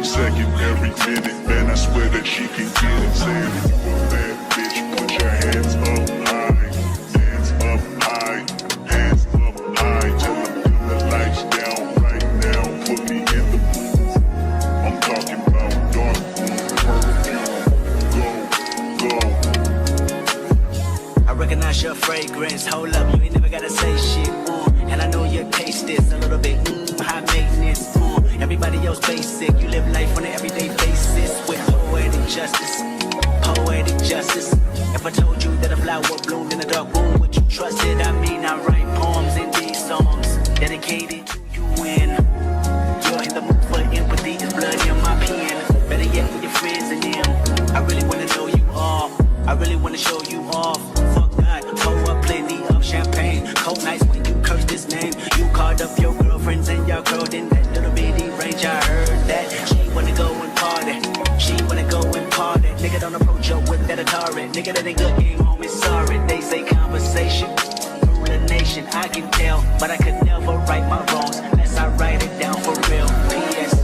Second every minute, man, I swear that she can get it. Saying you a bad bitch, put your hands up high, hands up high, hands up high. Tell them dim the lights down right now, put me in the mood. I'm talking about dark room, perfume, go. I recognize your fragrance, hold up, you ain't never gotta say shit, and I know your taste is a little bit, high maintenance, everybody else basic, you live life on an everyday basis, with poetic justice, poetic justice. If I told you that a flower bloomed in a dark room, would you trust it? I mean, I write poems in these songs, dedicated to you when you're in the mood for empathy, it's blood in my pen, better yet with your friends and them, I really wanna know you all, I really wanna show you off. Fuck God, pour up plenty of champagne. Cold nights when you curse this name. You called up your girlfriends and y'all curled in that little bitty range. I heard that she wanna go and party. She wanna go and party. Nigga don't approach her with that Atari. Nigga that ain't good game home is sorry. They say conversation rule a nation. I can tell, but I could never right my wrongs unless I write it down for real. P.S.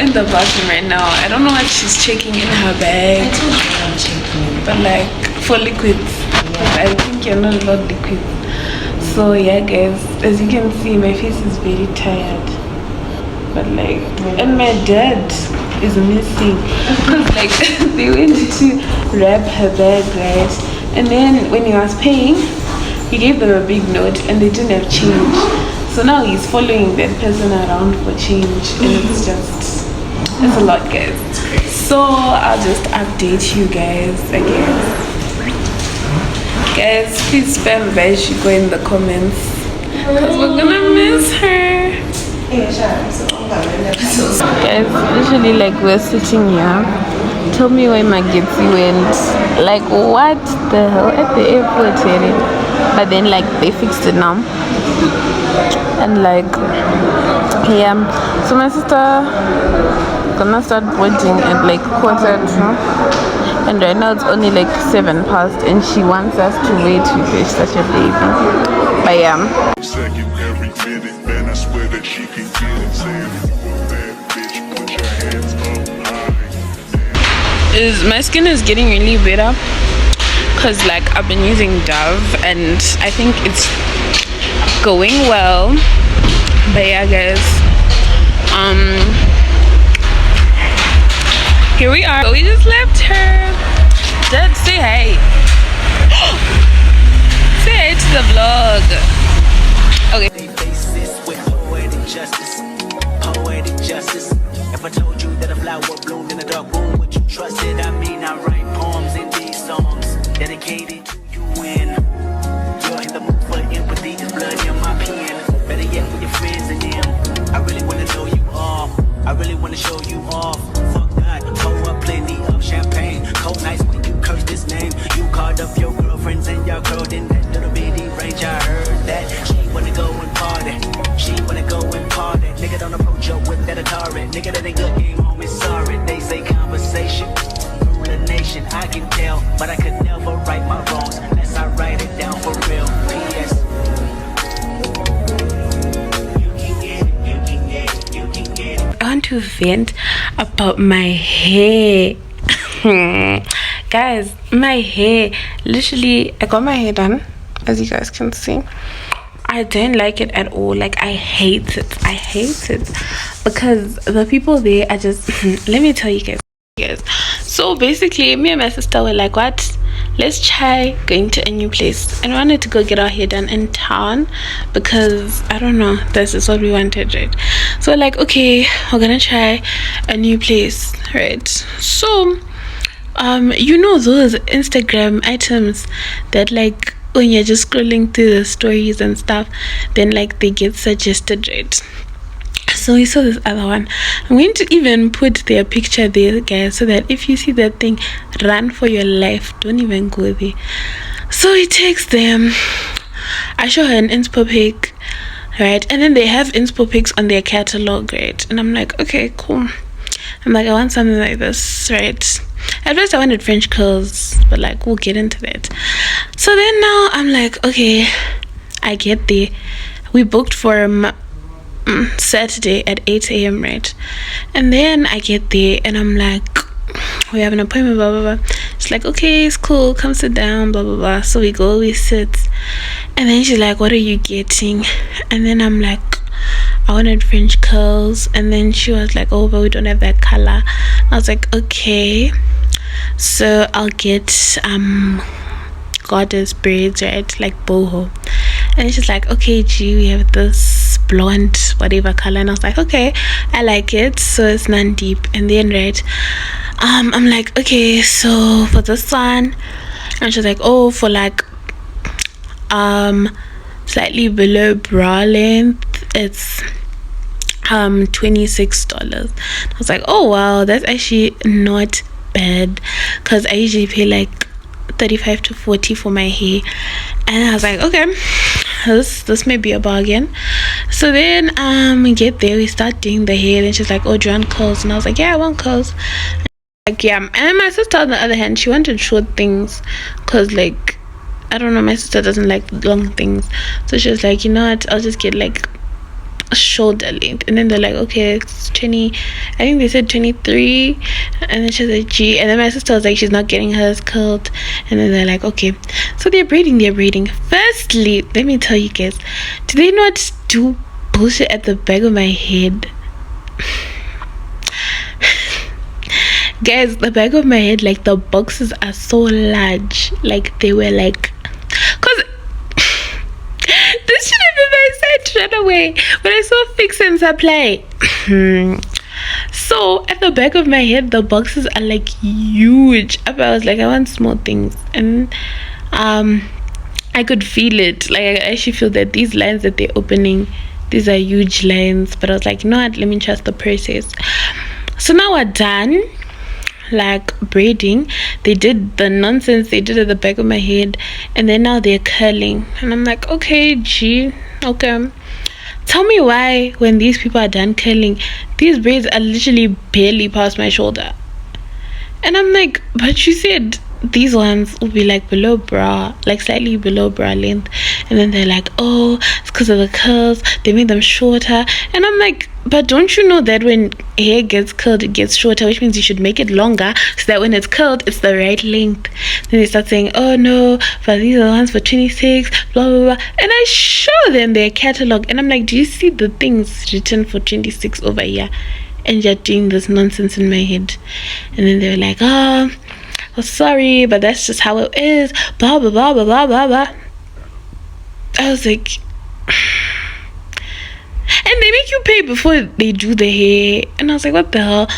In the bathroom right now. I don't know what she's checking in her bag. I told you I'm checking. But like for liquids. Yeah. I think you're not allowed liquids. So yeah guys, as you can see my face is very tired. But like and my dad is missing. Because like they went to wrap her bag, right? and then when he was paying, he gave them a big note and they didn't have change. So now he's following that person around for change, and it's a lot, guys. So I'll just update you guys again. Guys, please spam Veshiko in the comments because we're gonna miss her. Guys, literally, like, we're sitting here. Tell me where my Gipsy went. Like, what the hell? At the airport, really? But then, like, they fixed it now. And, like, yeah. So my sister gonna start boarding at like 1:45. And right now it's only like 7 past, and she wants us to wait with her, such a baby. But yeah. Second every minute, man, I swear that she can get it. Saying, that bitch, put your hands up high. My skin is getting really better because like I've been using Dove and I think it's going well. But yeah, guys, here we are. We just left her. Dad, say hey. Say hey to the vlog. Okay. Poetic justice. If I told you that a flower bloomed in a dark room, would you trust it? I mean, I write poems in these songs dedicated to you when you're in the mood for empathy. There's blood in my pen. Better yet, with your friends and them. I really wanna know you all. I really wanna show you off. Fuck that. Pour up plenty of champagne. Cold nights when you curse this name. You called up your girlfriends and y'all curled in that little bitty range. I heard that she wanna go and party. She wanna go and party. Nigga, don't approach her with that Atari. Nigga, that ain't good game, homie, sorry. They say conversation rule a nation. I can tell, but I could never right my wrongs unless I write it down for real. P.S. You can get it, you can get it, you can get it. I want to vent about my hair. Guys, my hair, literally, I got my hair done, as you guys can see. I don't like it at all. Like, I hate it because the people there are just let me tell you guys. So basically, me and my sister were like, what, let's try going to a new place, and we wanted to go get our hair done in town because I don't know, this is what we wanted, right? So we're like, okay, we're gonna try a new place, right? So you know those Instagram items that, like, when you're just scrolling through the stories and stuff, then like they get suggested, right? So we saw this other one. I'm going to even put their picture there, guys, so that if you see that thing, run for your life, don't even go there. So we text them. I show her an inspo pic, right? And then they have inspo pics on their catalog, right? And I'm like, okay, cool. I'm like, I want something like this, right? At first I wanted French curls, but like we'll get into that. So then now I'm like, okay, I get there. We booked for Saturday at 8 a.m, right? And then I get there and I'm like, we have an appointment, blah blah blah. She's like, okay, it's cool, come sit down, blah blah blah. So we go, we sit, and then she's like, what are you getting? And then I'm like, I wanted French curls. And then she was like, oh, but we don't have that color. I was like, okay, so I'll get goddess braids, right, like boho. And she's like, okay, gee, we have this blonde whatever color. And I was like, okay, I like it, so it's non-deep. And then, right, I'm like, okay, so for this one, and she's like, oh, for like slightly below bra length, it's $26. I was like, oh wow, that's actually not bad, because I usually pay like 35 to 40 for my hair. And I was like, okay, this may be a bargain. So then we get there, we start doing the hair, and she's like, oh, do you want curls? And I was like, yeah, I want curls. Like, yeah. And then my sister, on the other hand, she wanted short things, because like, I don't know, my sister doesn't like long things. So she was like, you know what, I'll just get like shoulder length. And then they're like, okay, it's 20, I think they said 23. And then she was like, gee. And then my sister was like, she's not getting hers curled. And then they're like, okay, so they're braiding. Firstly, let me tell you guys, do they not do bullshit at the back of my head? Guys, the back of my head, like the boxes are so large. Like they were like, cause this should have been my side right away. But I saw fix and supply. So at the back of my head, the boxes are like huge. I was like, I want small things, and I could feel it. Like I actually feel that these lines that they're opening, these are huge lines. But I was like, you know what? Let me trust the process. So now we're done. Like braiding, they did the nonsense they did at the back of my head, and then now they're curling, and I'm like, okay, okay. Tell me why when these people are done curling, these braids are literally barely past my shoulder. And I'm like, but you said these ones will be like below bra, like slightly below bra length. And then they're like, oh, it's because of the curls, they made them shorter. And I'm like, but don't you know that when hair gets curled, it gets shorter, which means you should make it longer so that when it's curled, it's the right length. Then they start saying, oh no, but these are the ones for 26, blah blah blah. And I show them their catalog, and I'm like, do you see the things written for 26 over here? And you're doing this nonsense in my head. And then they were like, oh, sorry, but that's just how it is, blah blah blah blah blah blah blah. I was like, and they make you pay before they do the hair, and I was like, what the hell?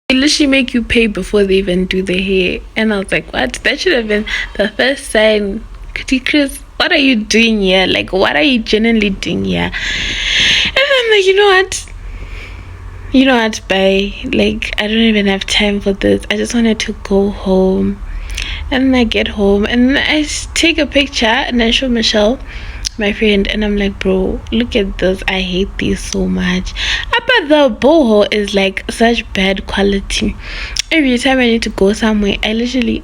They literally make you pay before they even do the hair, and I was like, what? That should have been the first sign. Chris, what are you doing here? Like, what are you genuinely doing here? And I'm like, you know what, bye. Like, I don't even have time for this. I just wanted to go home. And then I get home, and I take a picture, and I show Michelle, my friend, and I'm like, bro, look at this. I hate these so much. But the boho is like such bad quality. Every time I need to go somewhere, I literally,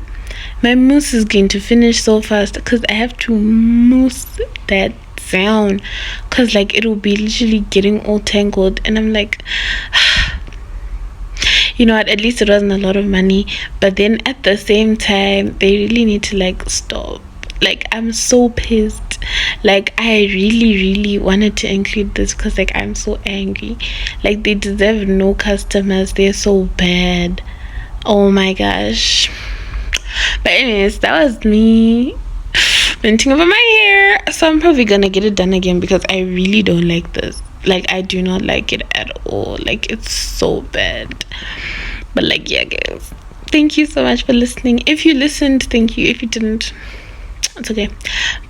my mousse is going to finish so fast because I have to mousse that down, because like it will be literally getting all tangled. And I'm like, you know what, at least it wasn't a lot of money, but then at the same time they really need to like stop. Like, I'm so pissed. Like, I really wanted to include this because like I'm so angry. Like, they deserve no customers. They're so bad. Oh my gosh. But anyways, that was me venting over my hair. So I'm probably gonna get it done again because I really don't like this. Like, I do not like it at all. Like, it's so bad. But like, yeah, guys, thank you so much for listening. If you listened, thank you. If you didn't, it's okay.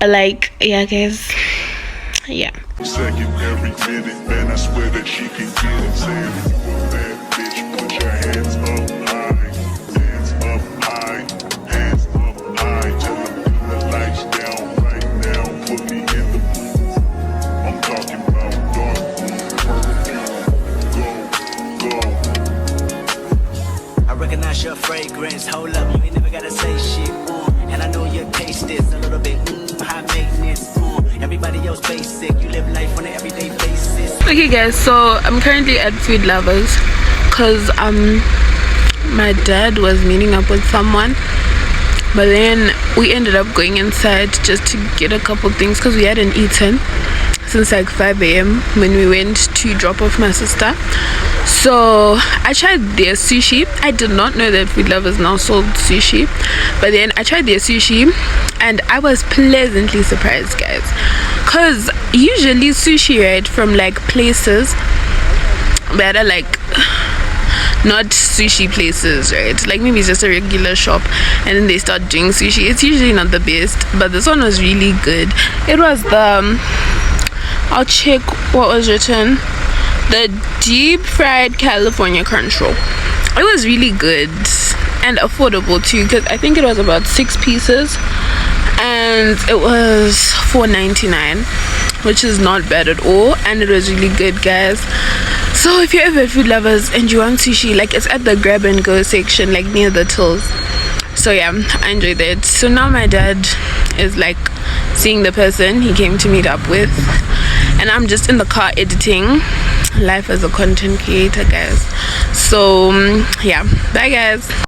But like, yeah, guys, yeah. Second every minute, man, I swear that she can get it. Saying you a bad bitch, put your hands up high, hands up high, hands up high. Tell them turn the lights down right now, put me in the mood. I'm talking about dark room, perfume, go. I recognize your fragrance. Hold up, you ain't never gotta say shit. And I know your taste is a little bit high maintenance. Everybody else basic. You live life on an everyday basis. Okay, guys, so I'm currently at Food Lovers because my dad was meeting up with someone, but then we ended up going inside just to get a couple things because we hadn't eaten since like 5 a.m. when we went to drop off my sister. So I tried their sushi. I did not know that Food Lovers now sold sushi, but then I tried their sushi and I was pleasantly surprised, guys, because usually sushi, right, from like places that are like not sushi places, right, like maybe it's just a regular shop and then they start doing sushi, it's usually not the best. But this one was really good. It was the I'll check what was written, the deep fried California crunch roll. It was really good and affordable too, because I think it was about 6 pieces and it was $4.99, which is not bad at all, and it was really good, guys. So if you're ever at Food Lovers and you want sushi, like, it's at the grab and go section, like near the tills. So yeah, I enjoyed it. So now my dad is like seeing the person he came to meet up with, and I'm just in the car editing life as a content creator, guys. So yeah, bye guys.